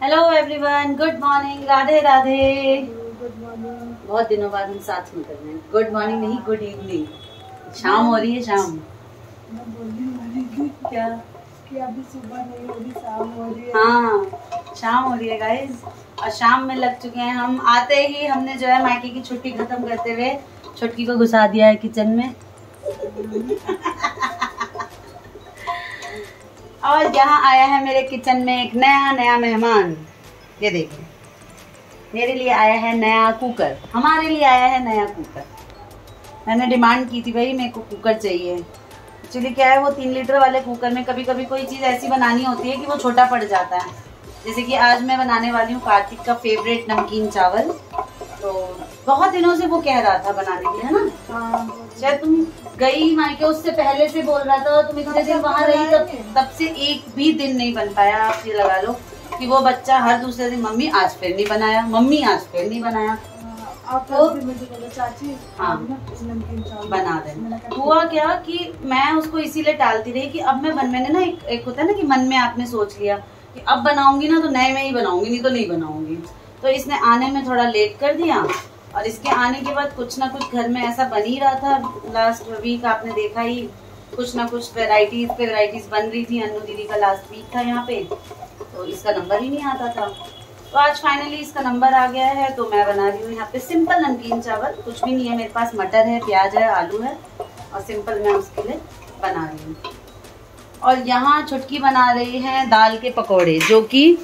Hello everyone, good morning, Radhe Radhe. Good morning. बहुत दिनों बाद हम साथ में कर रहे हैं। गुड मॉर्निंग नहीं, गुड इवनिंग। शाम हो रही है, शाम। मैं बोली क्या कि अभी सुबह नहीं हो रही, शाम हो रही है। हाँ, शाम हो रही है गाइस, और शाम में लग चुके हैं हम। आते ही हमने जो है मायके की छुट्टी खत्म करते हुए छुटकी को घुसा दिया है किचन में। और यहाँ आया है मेरे किचन में एक नया मेहमान। ये देखिए, मेरे लिए आया है नया कुकर, हमारे लिए आया है नया कुकर। मैंने डिमांड की थी, भाई मेरे को कुकर चाहिए। एक्चुअली क्या है, वो 3 लीटर वाले कुकर में कभी कभी कोई चीज़ ऐसी बनानी होती है कि वो छोटा पड़ जाता है। जैसे कि आज मैं बनाने वाली हूँ कार्तिक का फेवरेट नमकीन चावल। तो बहुत दिनों से वो कह रहा था बनाने के लिए, है ना? हाँ, शायद तुम गई मायके उससे पहले से बोल रहा था, तुम इतने दिन वहाँ रही, तब से एक भी दिन नहीं बन पाया। आप ये लगा लो कि वो बच्चा हर दूसरे दिन मम्मी आज फिर नहीं बनाया, मम्मी आज फिर नहीं बनाया। आप तो मुझे बोला चाची हाँ नमकीन चावल बना दे। हुआ क्या कि मैं उसको इसीलिए टालती रही कि अब मैंने ना एक होता है ना कि मन में आपने सोच लिया कि अब बनाऊंगी ना तो नए में ही बनाऊंगी, नहीं तो नहीं बनाऊंगी। तो इसने आने में थोड़ा लेट कर दिया, और इसके आने के बाद कुछ ना कुछ घर में ऐसा बन ही रहा था। लास्ट वीक आपने देखा ही, कुछ ना कुछ वेराइटीज पे वेराइटीज बन रही थी। अन्नू दीदी का लास्ट वीक था यहाँ पे, तो इसका नंबर ही नहीं आता था। तो आज फाइनली इसका नंबर आ गया है, तो मैं बना रही हूँ यहाँ पे सिंपल नमकीन चावल। कुछ भी नहीं है मेरे पास, मटर है, प्याज है, आलू है, और सिंपल मैं उसके लिए बना रही हूँ। और यहाँ छुटकी बना रही है दाल के पकौड़े, जो कि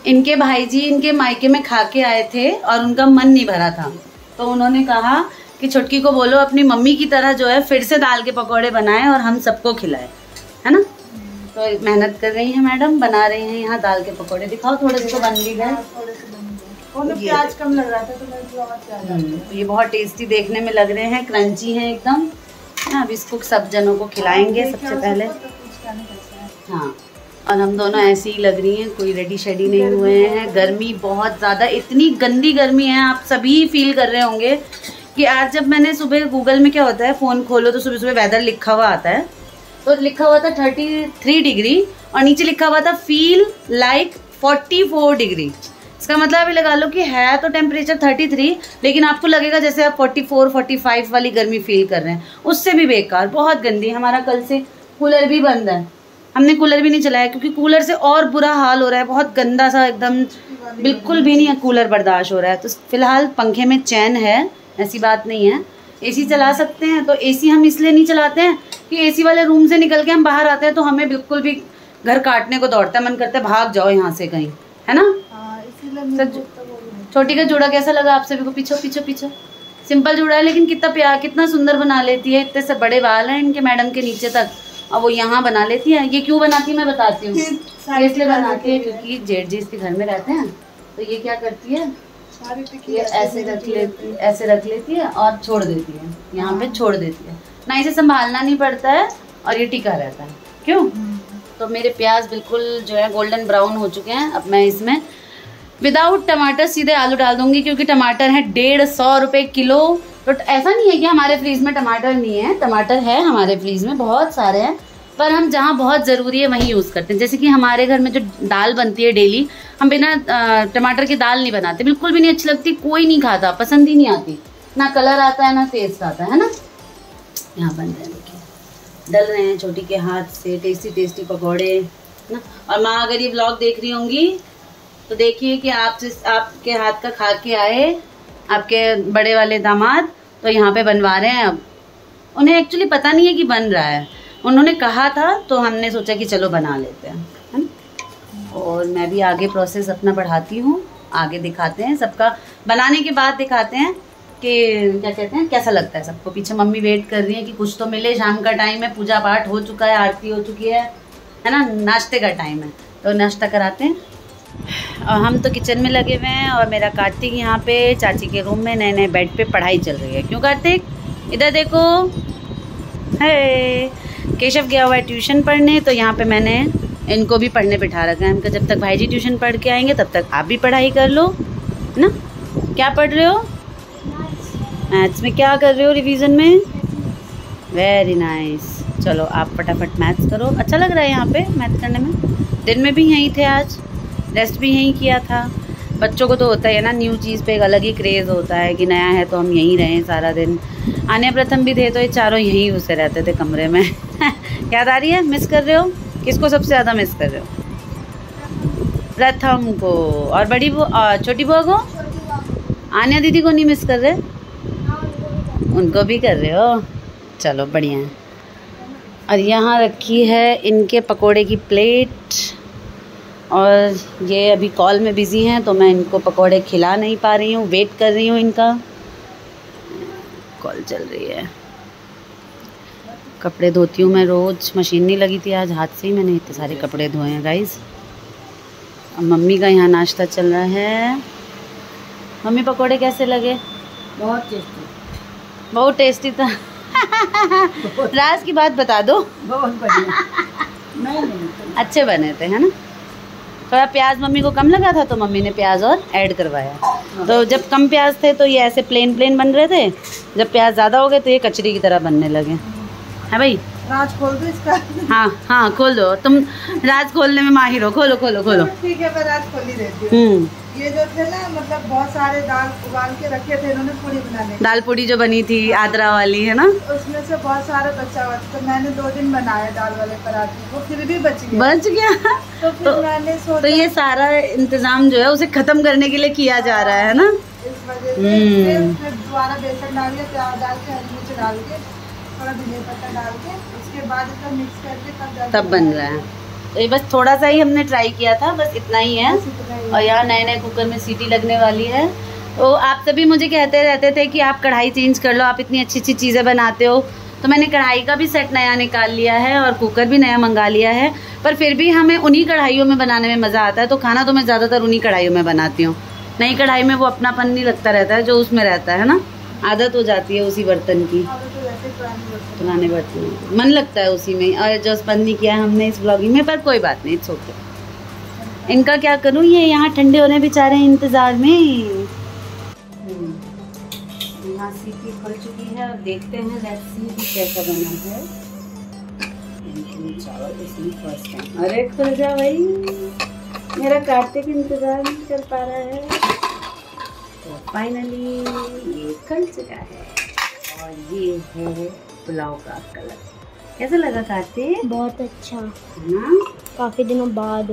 इनके भाई जी इनके मायके में खा के आए थे और उनका मन नहीं भरा था। तो उन्होंने कहा कि छुटकी को बोलो अपनी मम्मी की तरह जो है फिर से दाल के पकौड़े बनाए और हम सबको खिलाए, है ना? तो मेहनत कर रही हैं मैडम, बना रही हैं यहाँ दाल के पकौड़े। दिखाओ, थोड़े से तो बन भी गए। प्याज कम लग रहा था तो मैं और प्याज। ये बहुत टेस्टी देखने में लग रहे हैं, क्रंची हैं एकदम। अब इसको सब जनों को खिलाएंगे सबसे पहले। हाँ, और हम दोनों ऐसी ही लग रही हैं, कोई रेडी शेडी नहीं हुए हैं। गर्मी बहुत ज़्यादा, इतनी गंदी गर्मी है, आप सभी फील कर रहे होंगे कि आज जब मैंने सुबह गूगल में क्या होता है, फ़ोन खोलो तो सुबह सुबह वेदर लिखा हुआ आता है। तो लिखा हुआ था 33 डिग्री और नीचे लिखा हुआ था फील लाइक 44 डिग्री। इसका मतलब अभी लगा लो कि है तो टेम्परेचर 33, लेकिन आपको लगेगा जैसे आप 44-45 वाली गर्मी फील कर रहे हैं। उससे भी बेकार, बहुत गंदी। हमारा कल से कूलर भी बंद है, हमने कूलर भी नहीं चलाया क्योंकि कूलर से और बुरा हाल हो रहा है। बहुत गंदा सा एकदम, बिल्कुल भी नहीं है कूलर बर्दाश्त हो रहा है। तो फिलहाल पंखे में चैन है, ऐसी बात नहीं है। एसी चला सकते हैं, तो एसी हम इसलिए नहीं चलाते हैं कि एसी वाले रूम से निकल के हम बाहर आते हैं तो हमें बिल्कुल भी घर काटने को दौड़ता है, मन करता है भाग जाओ यहाँ से कहीं, है ना? छोटी का जोड़ा कैसा लगा आप सभी को? पीछे सिंपल जोड़ा है, लेकिन कितना प्यार, कितना सुंदर बना लेती है। इतने से बड़े बाल हैं इनके मैडम के नीचे तक, और वो यहाँ बना लेती है। ये क्यों बनाती है मैं बताती हूँ। इसलिए बनाती है क्योंकि जेठ जी इसके घर में रहते हैं, तो ये क्या करती है, ये ऐसे रख लेती है और छोड़ देती है, यहाँ पे छोड़ देती है ना। इसे संभालना नहीं पड़ता है और ये टिका रहता है। क्यों? तो मेरे प्याज बिल्कुल जो है गोल्डन ब्राउन हो चुके हैं। अब मैं इसमें विदाउट टमाटर सीधे आलू डाल दूंगी, क्योंकि टमाटर है 150 रुपये किलो। तो ऐसा नहीं है कि हमारे फ्रीज में टमाटर नहीं है, टमाटर है हमारे फ्रीज में, बहुत सारे हैं। पर हम जहाँ बहुत ज़रूरी है वहीं यूज़ करते हैं। जैसे कि हमारे घर में जो दाल बनती है डेली, हम बिना टमाटर की दाल नहीं बनाते, बिल्कुल भी नहीं अच्छी लगती, कोई नहीं खाता, पसंद ही नहीं आती, ना कलर आता है ना टेस्ट आता है ना? यहाँ बन रहे हैं, देखिए डल रहे हैं छोटी के हाथ से टेस्टी टेस्टी पकौड़े ना। और माँ अगर ये ब्लॉग देख रही होंगी तो देखिए कि आपके हाथ का खा के आए आपके बड़े वाले दामाद, तो यहाँ पे बनवा रहे हैं। अब उन्हें एक्चुअली पता नहीं है कि बन रहा है, उन्होंने कहा था तो हमने सोचा कि चलो बना लेते हैं, है ना? और मैं भी आगे प्रोसेस अपना बढ़ाती हूँ, आगे दिखाते हैं सबका। बनाने के बाद दिखाते हैं कि क्या कहते हैं, कैसा लगता है सबको। पीछे मम्मी वेट कर रही है कि कुछ तो मिले, शाम का टाइम है, पूजा पाठ हो चुका है, आरती हो चुकी है ना? नाश्ते का टाइम है, तो नाश्ता कराते हैं। और हम तो किचन में लगे हुए हैं, और मेरा कार्तिक यहाँ पे चाची के रूम में नए बेड पे पढ़ाई चल रही है। क्यों कार्तिक? इधर देखो, है केशव गया हुआ है ट्यूशन पढ़ने, तो यहाँ पे मैंने इनको भी पढ़ने बिठा रखा है। इनका जब तक भाई जी ट्यूशन पढ़ के आएंगे तब तक आप भी पढ़ाई कर लो, है ना? क्या पढ़ रहे हो? मैथ्स में क्या कर रहे हो रिवीजन में? Very nice. चलो आप फटाफट मैथ्स करो। अच्छा लग रहा है यहाँ पे मैथ करने में। दिन में भी यहीं थे आज, रेस्ट भी यहीं किया था। बच्चों को तो होता है ना, न्यू चीज़ पे एक अलग ही क्रेज़ होता है कि नया है तो हम यहीं रहें सारा दिन। आन्या प्रथम भी थे तो ये चारों यहीं घुसे रहते थे कमरे में। याद आ रही है? मिस कर रहे हो? किसको सबसे ज़्यादा मिस कर रहे हो? प्रथम को। और बड़ी छोटी बुआ को? आन्या दीदी को नहीं मिस कर रहे? उनको भी कर रहे हो? चलो बढ़िया है। और यहाँ रखी है इनके पकोड़े की प्लेट, और ये अभी कॉल में बिज़ी हैं तो मैं इनको पकोड़े खिला नहीं पा रही हूँ, वेट कर रही हूँ इनका। कॉल चल रही है। कपड़े धोती हूँ मैं रोज़, मशीन नहीं लगी थी आज, हाथ से ही मैंने इतने सारे कपड़े धोए हैं गाइस। अब मम्मी का यहाँ नाश्ता चल रहा है। मम्मी पकोड़े कैसे लगे? बहुत टेस्टी, बहुत टेस्टी था। राज की बात बता दो। बहुत बढ़िया। नहीं अच्छे बने थे, है ना? थोड़ा प्याज मम्मी को कम लगा था तो मम्मी ने प्याज और ऐड करवाया। तो जब कम प्याज थे तो ये ऐसे प्लेन प्लेन बन रहे थे, जब प्याज ज़्यादा हो गए तो ये कचरी की तरह बनने लगे। है भाई? राज खोल दो इसका। हाँ हाँ खोल दो, तुम राज खोलने में माहिर हो। खोलो खोलो खोलो। ठीक है, मैं राज खोल ही देती हूँ। ये जो थे ना, मतलब बहुत सारे दाल उबाल के रखे थे इन्होंने पूड़ी बनाने, दाल पूड़ी जो बनी थी आद्रा वाली, है ना, उसमें से बहुत सारा बचा हुआ था। तो मैंने 2 दिन बनाए दाल वाले पराठे, वो फिर भी बच गया। तो फिर मैंने सोचा, तो ये सारा इंतजाम जो है उसे खत्म करने के लिए किया जा रहा है ना, इस वजह से फिर दोबारा बेसन डाल के, प्याज डाल के, हरी मिर्च डाल के, थोड़ा धनिया पत्ता डाल के, उसके बाद इसका मिक्स करके तब बन रहा है। तो ये बस थोड़ा सा ही हमने ट्राई किया था, बस इतना ही है। और यहाँ नए नए कुकर में सीटी लगने वाली है। तो आप सभी मुझे कहते रहते थे कि आप कढ़ाई चेंज कर लो, आप इतनी अच्छी अच्छी चीज़ें बनाते हो। तो मैंने कढ़ाई का भी सेट नया निकाल लिया है और कुकर भी नया मंगा लिया है, पर फिर भी हमें उन्हीं कढ़ाइयों में बनाने में मज़ा आता है। तो खाना तो मैं ज़्यादातर उन्हीं कढ़ाइयों में बनाती हूँ। नई कढ़ाई में वो अपनापन नहीं लगता रहता है जो उसमें रहता है ना, आदत हो जाती है उसी बर्तन की, पुराने बर्तन में मन लगता है उसी में। और जो बंद नहीं किया है हमने इस ब्लॉगिंग में, पर कोई बात नहीं, इट्स ओके। इनका क्या करूँ, ये यहाँ ठंडे होने बेचारे इंतज़ार में। यहाँ सीटी खुल चुकी है, अब देखते हैं लेट्स सी कि कैसा बना है चावल इसमें फर्स्ट टाइम। अरे खुल जा भाई, मेरा कार्तिक इंतज़ार नहीं कर पा रहा है। तो फाइनली ये खुल चुका है और ये है पुलाव का कलर। कैसा लगा कार्तिक? बहुत अच्छा ना, काफी दिनों बाद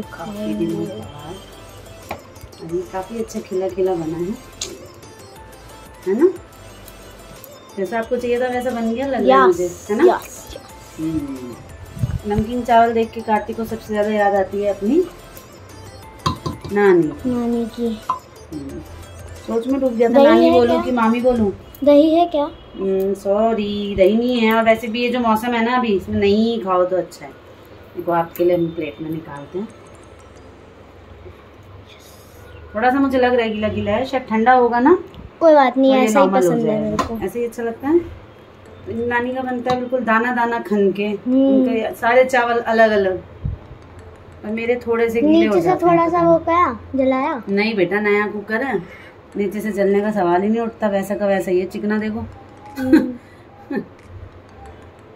अभी काफी अच्छा खिला खिला बना है ना? जैसा आपको चाहिए था वैसा बन गया, लग रहा है मुझे, है ना? नमकीन चावल देख के कार्तिक को सबसे ज्यादा याद आती है अपनी नानी की। सोच में डूब गया था, नानी बोलूं कि मामी बोलूं? दही है क्या? सॉरी, दही नहीं है। और वैसे भी ये जो मौसम है ना अभी, इसमें नहीं खाओ तो अच्छा है। देखो आपके लिए हम प्लेट में निकालते हैं। थोड़ा सा मुझे लग रहा है गीला गीला है, शायद ठंडा होगा ना। कोई बात नहीं, ऐसा ही पसंद है मेरे को, ऐसे ही अच्छा लगता है। नानी का बनता है बिल्कुल दाना दाना खन के, उनके सारे चावल अलग अलग, और मेरे थोड़े से गीले हो जाते हैं। थोड़ा सा वो क्या जलाया? नहीं बेटा, नया कुकर है, नीचे से जलने का सवाल ही नहीं उठता। वैसा का वैसा ही है, चिकना देखो।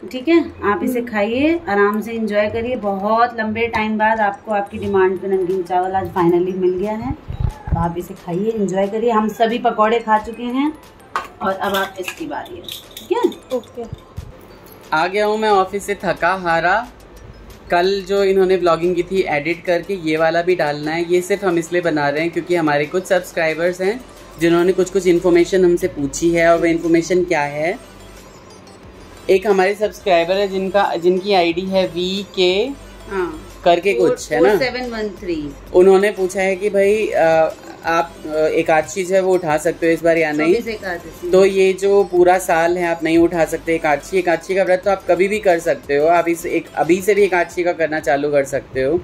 ठीक है, आप इसे खाइए, आराम से एंजॉय करिए। बहुत लंबे टाइम बाद आपको आपकी डिमांड पे नमकीन चावल आज फाइनली मिल गया है, तो आप इसे खाइए, एंजॉय करिए। हम सभी पकौड़े खा चुके हैं और अब आप इसकी बारी है। ठीक है, ओके। आ गया हूँ मैं ऑफिस से थका हारा। कल जो इन्होंने ब्लॉगिंग की थी एडिट करके, ये वाला भी डालना है। ये सिर्फ हम इसलिए बना रहे हैं क्योंकि हमारे कुछ सब्सक्राइबर्स हैं जिन्होंने कुछ इन्फॉर्मेशन हमसे पूछी है। और वो इन्फॉर्मेशन क्या है, एक हमारे सब्सक्राइबर है जिनकी आईडी है VK करके कुछ है ना, 4713। उन्होंने पूछा है कि भाई आप एकादशी है वो उठा सकते हो इस बार या नहीं। तो ये जो पूरा साल है आप नहीं उठा सकते एकादशी का व्रत, तो आप कभी भी कर सकते हो। आप अभी से भी एकादशी का करना चालू कर सकते हो,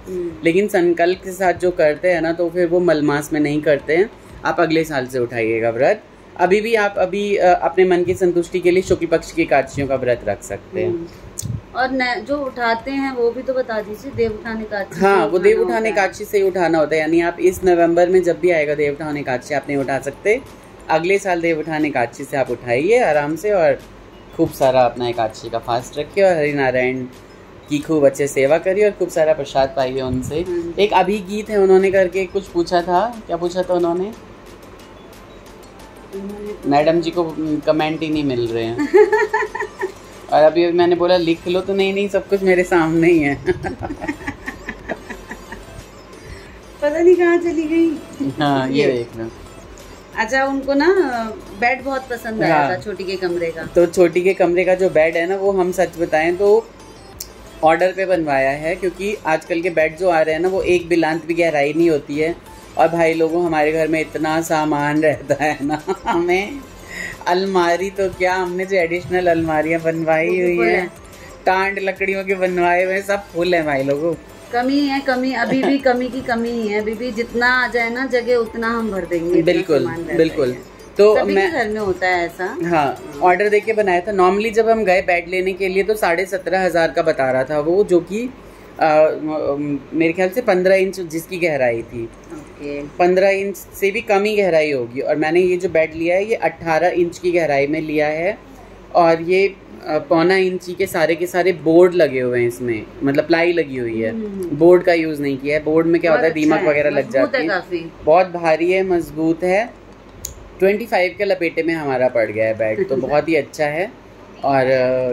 लेकिन संकल्प के साथ जो करते हैं ना, तो फिर वो मलमास में नहीं करते हैं। आप अगले साल से उठाइएगा व्रत। अभी भी आप अपने मन की संतुष्टि के लिए शुक्ल पक्ष की एकादशियों का व्रत रख सकते हैं। और जो उठाते हैं वो भी तो बता दीजिए, देव उठान एकादशी। हाँ, वो देव उठान एकादशी से ही उठाना होता है। यानी आप इस नवंबर में जब भी आएगा देव उठान एकादशी आप नहीं उठा सकते, अगले साल देव उठान एकादशी से आप उठाइए आराम से, और खूब सारा अपना एकादशी का फास्ट रखिए और हरि नारायण की खूब अच्छे सेवा करिए और खूब सारा प्रसाद पाइए उनसे। एक अभी गीत है उन्होंने करके कुछ पूछा था, क्या पूछा था उन्होंने? मैडम जी को कमेंट ही नहीं मिल रहे हैं और अभी मैंने बोला लिख लो तो नहीं सब कुछ मेरे सामने ही है पता नहीं कहाँ चली गई। हाँ ये देख लो। अच्छा, उनको ना बेड बहुत पसंद आया था छोटी के कमरे का। तो छोटी के कमरे का जो बेड है ना, वो हम सच बताएं तो ऑर्डर पे बनवाया है, क्योंकि आजकल के बेड जो आ रहे हैं ना वो एक बिलांत भी गहराई नहीं होती है। और भाई लोगों, हमारे घर में इतना सामान रहता है ना, हमें अलमारी तो क्या, हमने जो एडिशनल अलमारियां बनवाई हुई है टांड लकड़ियों के बनवाए हुए सब फुल है भाई लोगों। कमी है, कमी अभी भी कमी की कमी ही है। अभी भी जितना आ जाए ना जगह उतना हम भर देंगे। बिल्कुल बिल्कुल। तो मैं घर में होता है ऐसा। हाँ, ऑर्डर देके बनाया था। नॉर्मली जब हम गए बेड लेने के लिए तो 17,500 का बता रहा था वो, जो कि मेरे ख्याल से 15 इंच जिसकी गहराई थी। 15 इंच से भी कम ही गहराई होगी। और मैंने ये जो बेड लिया है ये 18 इंच की गहराई में लिया है और ये 1.25 इंची के सारे बोर्ड लगे हुए हैं इसमें, मतलब प्लाई लगी हुई है, बोर्ड का यूज नहीं किया है। बोर्ड में क्या होता है दीमक वगैरह लग जाती है। बहुत भारी है, मजबूत है। 25 के लपेटे में हमारा पड़ गया है बेड, तो बहुत ही अच्छा है और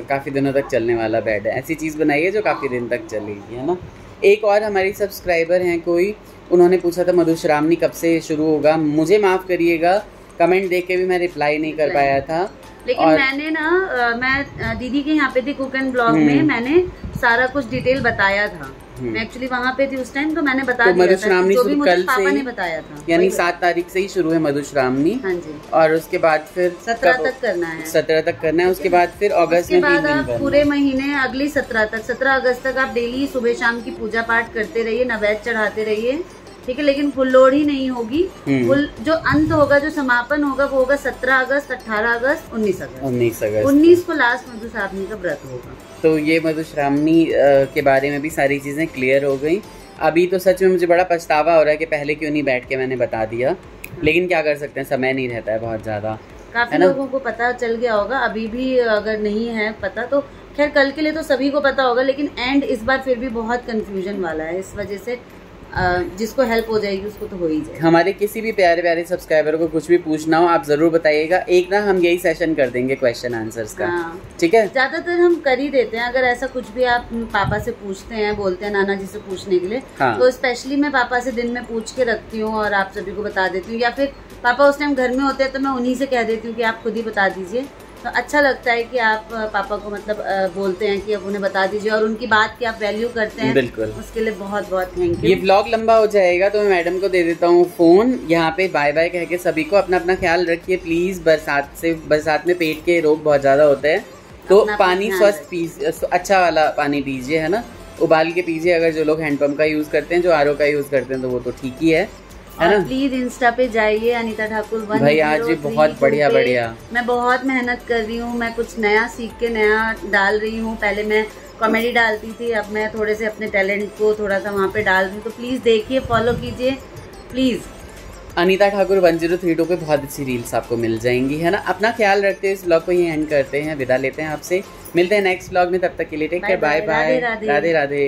काफ़ी दिनों तक चलने वाला बेड है। ऐसी चीज़ बनाइए जो काफ़ी दिन तक चलेगी, है ना। एक और हमारी सब्सक्राइबर हैं कोई, उन्होंने पूछा था मधुश्रावणी कब से शुरू होगा। मुझे माफ़ करिएगा, कमेंट देख के भी मैं रिप्लाई नहीं कर पाया था। लेकिन मैंने ना मैं दीदी के यहाँ पे थी कुक एंड ब्लॉग में, मैंने सारा कुछ डिटेल बताया था। मैं एक्चुअली वहाँ पे थी उस टाइम, तो मैंने बता दिया था मधुश्रावणी जो भी मुझे कल पापा से ने बताया था, यानी 7 तारीख से ही शुरू है मधुश्रावणी। हाँ जी। और उसके बाद फिर 17 तक करना है। 17 तक करना है। उसके बाद फिर अगस्त में 3 दिन करना। पूरे महीने अगली 17 तक, 17 अगस्त तक आप डेली सुबह शाम की पूजा पाठ करते रहिए, नैवेद्य चढ़ाते रहिए, ठीक है। लेकिन फुल लोड ही नहीं होगी। फुल जो अंत होगा, जो समापन होगा वो होगा 17 अगस्त, 18 अगस्त, 19 अगस्त। 19 को लास्ट मधुश्रावणी का व्रत होगा। तो ये मधुश्रावणी के बारे में भी सारी चीज़ें क्लियर हो गई। अभी तो सच में मुझे बड़ा पछतावा हो रहा है कि पहले क्यों नहीं बैठ के मैंने बता दिया, लेकिन क्या कर सकते हैं, समय नहीं रहता है बहुत ज़्यादा। काफ़ी लोगों को पता चल गया होगा, अभी भी अगर नहीं है पता तो खैर कल के लिए तो सभी को पता होगा, लेकिन एंड इस बार फिर भी बहुत कंफ्यूजन वाला है। इस वजह से जिसको हेल्प हो जाएगी उसको तो हो ही जाएगी। हमारे किसी भी प्यारे प्यारे सब्सक्राइबर को कुछ भी पूछना हो आप जरूर बताइएगा। एक ना हम यही सेशन कर देंगे क्वेश्चन आंसर्स का, ठीक है। ज्यादातर हम कर ही देते हैं। अगर ऐसा कुछ भी आप पापा से पूछते हैं, बोलते हैं नाना जी से पूछने के लिए, तो स्पेशली मैं पापा से दिन में पूछ के रखती हूँ और आप सभी को बता देती हूँ। या फिर पापा उस टाइम घर में होते हैं तो मैं उन्हीं से कह देती हूँ कि आप खुद ही बता दीजिए। तो अच्छा लगता है कि आप पापा को मतलब बोलते हैं कि अब उन्हें बता दीजिए और उनकी बात की आप वैल्यू करते हैं। बिल्कुल, उसके लिए बहुत बहुत थैंक यू। ये व्लॉग लंबा हो जाएगा तो मैं मैडम को दे देता हूँ फोन। यहाँ पे बाय बाय कह के सभी को अपना अपना ख्याल रखिए प्लीज। बरसात में पेट के रोग बहुत ज्यादा होते हैं, तो पानी स्वस्थ अच्छा वाला पानी पीजिए, है ना। उबाल के पीजिए। अगर जो लोग हैंडपंप का यूज करते हैं, जो आरओ का यूज करते हैं, तो वो तो ठीक ही है ना। प्लीज इंस्टा पे जाइए, अनीता ठाकुर 1 भाई आज भी बहुत बढ़िया। मैं बहुत मेहनत कर रही हूँ, मैं कुछ नया सीख के नया डाल रही हूँ। पहले मैं कॉमेडी डालती थी, अब मैं थोड़े से अपने टैलेंट को थोड़ा सा वहाँ पे डाल रही हूँ। तो प्लीज देखिए, फॉलो कीजिए प्लीज। अनीता ठाकुर 1032 पे बहुत अच्छी रील्स आपको मिल जाएंगी, है ना। अपना ख्याल रखते हैं। इस ब्लॉग को यहीं एंड करते हैं, विदा लेते हैं आपसे। मिलते हैं नेक्स्ट ब्लॉग में, तब तक के लिए take care, bye bye, Radhe Radhe.